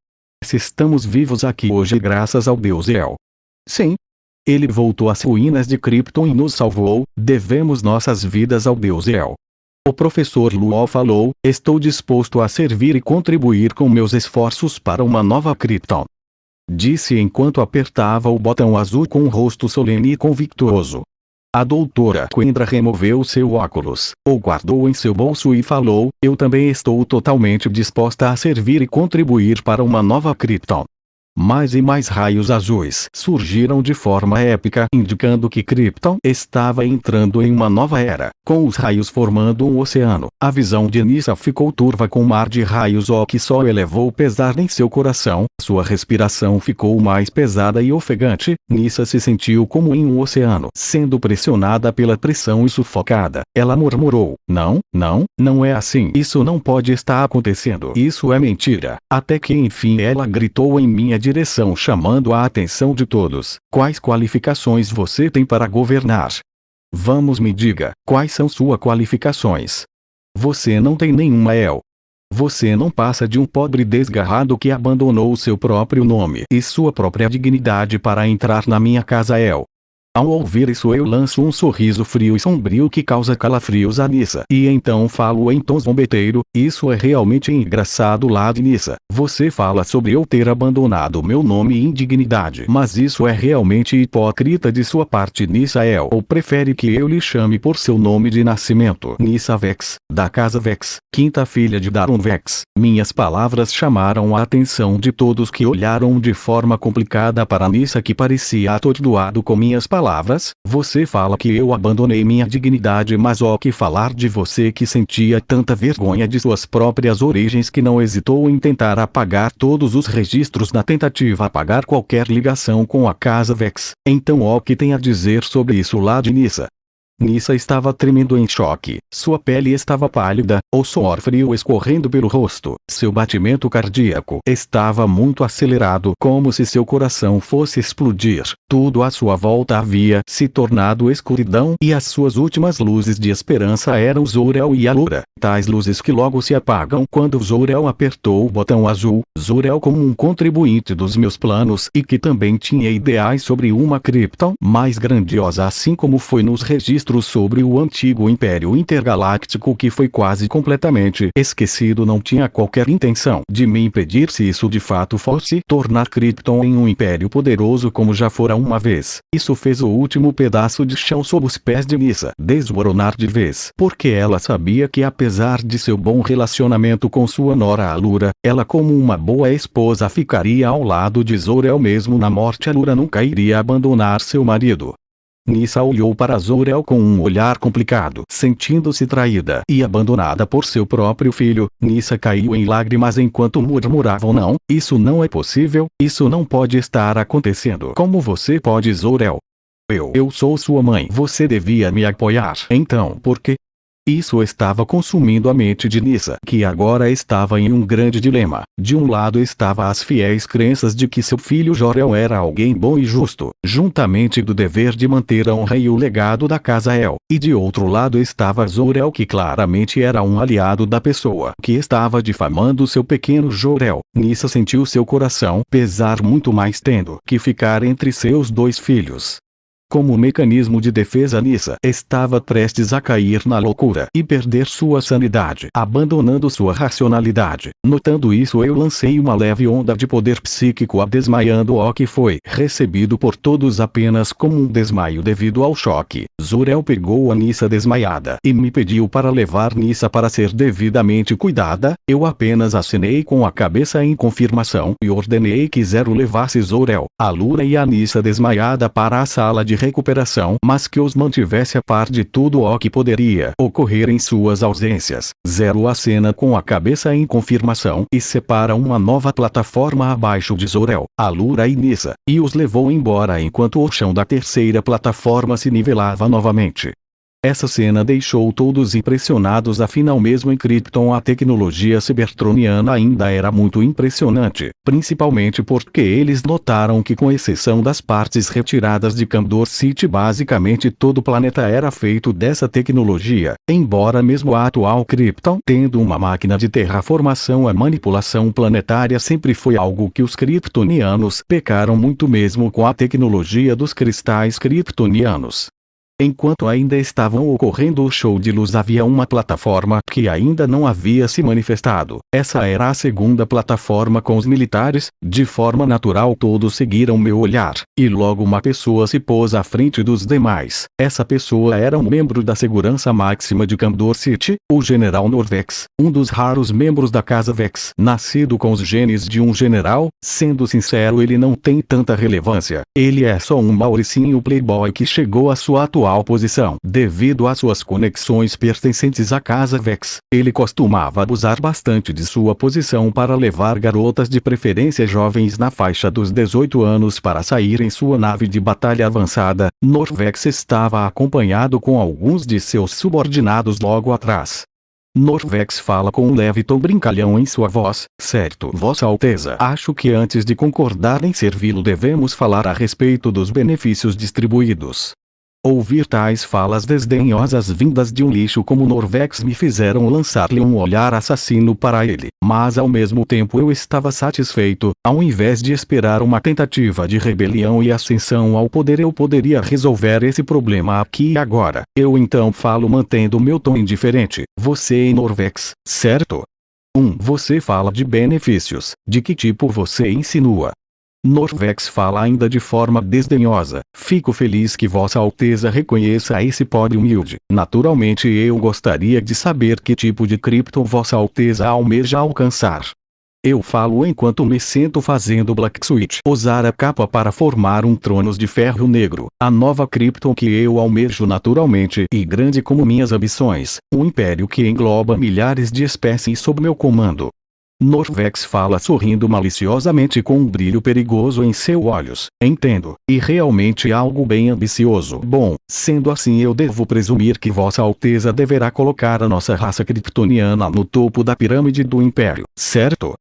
Se estamos vivos aqui hoje graças ao deus El. Sim. Ele voltou às ruínas de Krypton e nos salvou. Devemos nossas vidas ao deus El. O professor Luol falou: estou disposto a servir e contribuir com meus esforços para uma nova Krypton. Disse enquanto apertava o botão azul com um rosto solene e convictuoso. A doutora Kendra removeu seu óculos, o guardou em seu bolso e falou: eu também estou totalmente disposta a servir e contribuir para uma nova Krypton. Mais e mais raios azuis surgiram de forma épica, indicando que Krypton estava entrando em uma nova era, com os raios formando um oceano. A visão de Nyssa ficou turva com um mar de raios, o que só elevou pesar em seu coração. Sua respiração ficou mais pesada e ofegante. Nyssa se sentiu como em um oceano, sendo pressionada pela pressão e sufocada. Ela murmurou: não é assim. Isso não pode estar acontecendo. Isso é mentira. Até que enfim ela gritou em minha direção, chamando a atenção de todos: quais qualificações você tem para governar? Vamos, me diga, quais são suas qualificações? Você não tem nenhuma, El. Você não passa de um pobre desgarrado que abandonou seu próprio nome e sua própria dignidade para entrar na minha casa, El. Ao ouvir isso eu lanço um sorriso frio e sombrio que causa calafrios a Nyssa. E então falo em tom zombeteiro: isso é realmente engraçado, Lady Nyssa. Você fala sobre eu ter abandonado meu nome e indignidade. Mas isso é realmente hipócrita de sua parte, Nyssa El. Ou prefere que eu lhe chame por seu nome de nascimento? Nyssa Vex, da casa Vex, quinta filha de Daron Vex. Minhas palavras chamaram a atenção de todos, que olharam de forma complicada para Nyssa, que parecia atordoado com minhas palavras. Você fala que eu abandonei minha dignidade, mas o que falar de você que sentia tanta vergonha de suas próprias origens que não hesitou em tentar apagar todos os registros na tentativa de apagar qualquer ligação com a casa Vex. Então o que tem a dizer sobre isso, Lady Nyssa? Nyssa estava tremendo em choque. Sua pele estava pálida, o suor frio escorrendo pelo rosto. Seu batimento cardíaco estava muito acelerado, como se seu coração fosse explodir. Tudo à sua volta havia se tornado escuridão, e as suas últimas luzes de esperança eram Zor-El e Allura. Tais luzes que logo se apagam quando Zor-El apertou o botão azul. Zor-El, como um contribuinte dos meus planos e que também tinha ideais sobre uma Krypton mais grandiosa, assim como foi nos registros registro sobre o antigo Império Intergaláctico que foi quase completamente esquecido. Não tinha qualquer intenção de me impedir se isso de fato fosse tornar Krypton em um império poderoso como já fora uma vez. Isso fez o último pedaço de chão sob os pés de Nyssa desmoronar de vez, porque ela sabia que apesar de seu bom relacionamento com sua nora Alura, ela como uma boa esposa ficaria ao lado de Zor-El mesmo na morte. Alura nunca iria abandonar seu marido. Nyssa olhou para Zor-El com um olhar complicado. Sentindo-se traída e abandonada por seu próprio filho, Nyssa caiu em lágrimas enquanto murmuravam: não, isso não é possível, isso não pode estar acontecendo. Como você pode, Zor-El? Eu sou sua mãe. Você devia me apoiar. Então por quê? Isso estava consumindo a mente de Nyssa, que agora estava em um grande dilema. De um lado estava as fiéis crenças de que seu filho Jor-El era alguém bom e justo, juntamente do dever de manter a honra e o legado da casa El. E de outro lado estava Zor-El, que claramente era um aliado da pessoa que estava difamando seu pequeno Jor-El. Nyssa sentiu seu coração pesar muito mais tendo que ficar entre seus dois filhos. Como mecanismo de defesa, Nyssa estava prestes a cair na loucura e perder sua sanidade, abandonando sua racionalidade. Notando isso, eu lancei uma leve onda de poder psíquico desmaiando o que foi recebido por todos apenas como um desmaio devido ao choque. Zor-El pegou a Nyssa desmaiada e me pediu para levar Nyssa para ser devidamente cuidada. Eu apenas acenei com a cabeça em confirmação e ordenei que Zero levasse Zor-El, Alura e a Nyssa desmaiada para a sala de recuperação, mas que os mantivesse a par de tudo o que poderia ocorrer em suas ausências. Zero acena com a cabeça em confirmação e separa uma nova plataforma abaixo de Zor-El, Alura e Nyssa, e os levou embora enquanto o chão da terceira plataforma se nivelava novamente. Essa cena deixou todos impressionados. Afinal, mesmo em Krypton, a tecnologia cybertroniana ainda era muito impressionante, principalmente porque eles notaram que, com exceção das partes retiradas de Kandor City, basicamente todo o planeta era feito dessa tecnologia. Embora mesmo a atual Krypton tendo uma máquina de terraformação, a manipulação planetária sempre foi algo que os kryptonianos pecaram muito, mesmo com a tecnologia dos cristais kryptonianos. Enquanto ainda estavam ocorrendo o show de luz, havia uma plataforma que ainda não havia se manifestado. Essa era a segunda plataforma com os militares. De forma natural, todos seguiram meu olhar, e logo uma pessoa se pôs à frente dos demais. Essa pessoa era um membro da segurança máxima de Kandor City, o General Norvex, um dos raros membros da Casa Vex, nascido com os genes de um general. Sendo sincero, ele não tem tanta relevância. Ele é só um mauricinho playboy que chegou à sua atual posição devido às suas conexões pertencentes à Casa Vex. Ele costumava abusar bastante de sua posição para levar garotas, de preferência jovens na faixa dos 18 anos, para sair em sua nave de batalha avançada. Norvex estava acompanhado com alguns de seus subordinados logo atrás. Norvex fala com um leve tom brincalhão em sua voz. Certo, Vossa Alteza. Acho que antes de concordar em servi-lo devemos falar a respeito dos benefícios distribuídos. Ouvir tais falas desdenhosas vindas de um lixo como Norvex me fizeram lançar-lhe um olhar assassino para ele, mas ao mesmo tempo eu estava satisfeito. Ao invés de esperar uma tentativa de rebelião e ascensão ao poder, eu poderia resolver esse problema aqui e agora. Eu então falo mantendo meu tom indiferente. Você e Norvex, certo? Você fala de benefícios. De que tipo você insinua? Norvex fala ainda de forma desdenhosa. Fico feliz que Vossa Alteza reconheça esse pobre humilde. Naturalmente eu gostaria de saber que tipo de Krypton Vossa Alteza almeja alcançar. Eu falo enquanto me sento fazendo Black Switch. Usar a capa para formar um Tronos de Ferro Negro. A nova Krypton que eu almejo naturalmente e grande como minhas ambições. Um império que engloba milhares de espécies sob meu comando. Norvex fala sorrindo maliciosamente com um brilho perigoso em seus olhos. Entendo. E realmente algo bem ambicioso. Bom, sendo assim, eu devo presumir que Vossa Alteza deverá colocar a nossa raça kryptoniana no topo da pirâmide do Império, certo?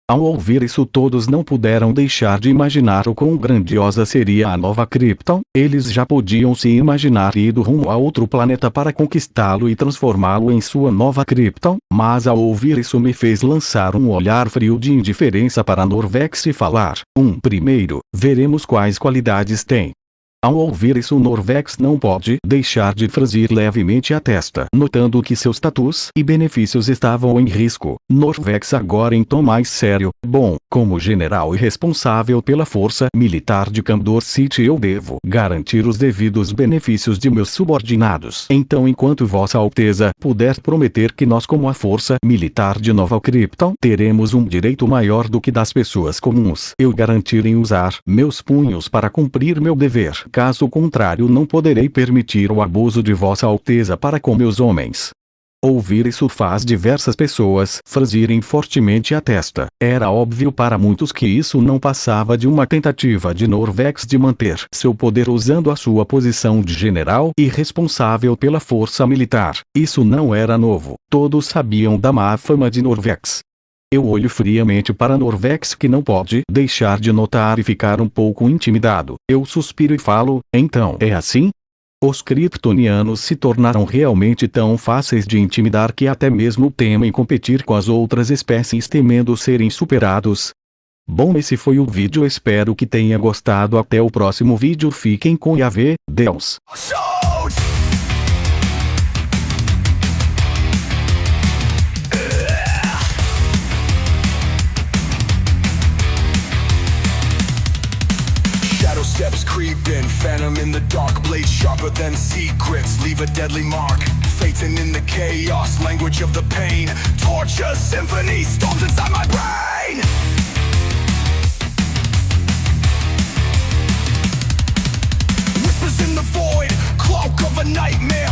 Ao ouvir isso, todos não puderam deixar de imaginar o quão grandiosa seria a nova Krypton. Eles já podiam se imaginar indo rumo a outro planeta para conquistá-lo e transformá-lo em sua nova Krypton, mas ao ouvir isso me fez lançar um olhar frio de indiferença para Norvex e falar: primeiro, veremos quais qualidades tem. Ao ouvir isso, Norvex não pode deixar de franzir levemente a testa, notando que seus status e benefícios estavam em risco. Norvex agora em tom mais sério: bom, como general e responsável pela força militar de Candor City, eu devo garantir os devidos benefícios de meus subordinados. Então, enquanto Vossa Alteza puder prometer que nós, como a força militar de Nova Krypton, teremos um direito maior do que das pessoas comuns, eu garantirei usar meus punhos para cumprir meu dever. Caso contrário, não poderei permitir o abuso de Vossa Alteza para com meus homens. Ouvir isso faz diversas pessoas franzirem fortemente a testa. Era óbvio para muitos que isso não passava de uma tentativa de Norvex de manter seu poder usando a sua posição de general e responsável pela força militar. Isso não era novo. Todos sabiam da má fama de Norvex. Eu olho friamente para Norvex, que não pode deixar de notar e ficar um pouco intimidado. Eu suspiro e falo: então, é assim? Os kryptonianos se tornaram realmente tão fáceis de intimidar que até mesmo temem competir com as outras espécies, temendo serem superados? Bom, esse foi o vídeo, espero que tenha gostado. Até o próximo vídeo, fiquem com Yahvé, Deus. Steps creeping, phantom in the dark, blade sharper than secrets, leave a deadly mark. Phaeton in the chaos, language of the pain, torture symphony storms inside my brain. Whispers in the void, cloak of a nightmare.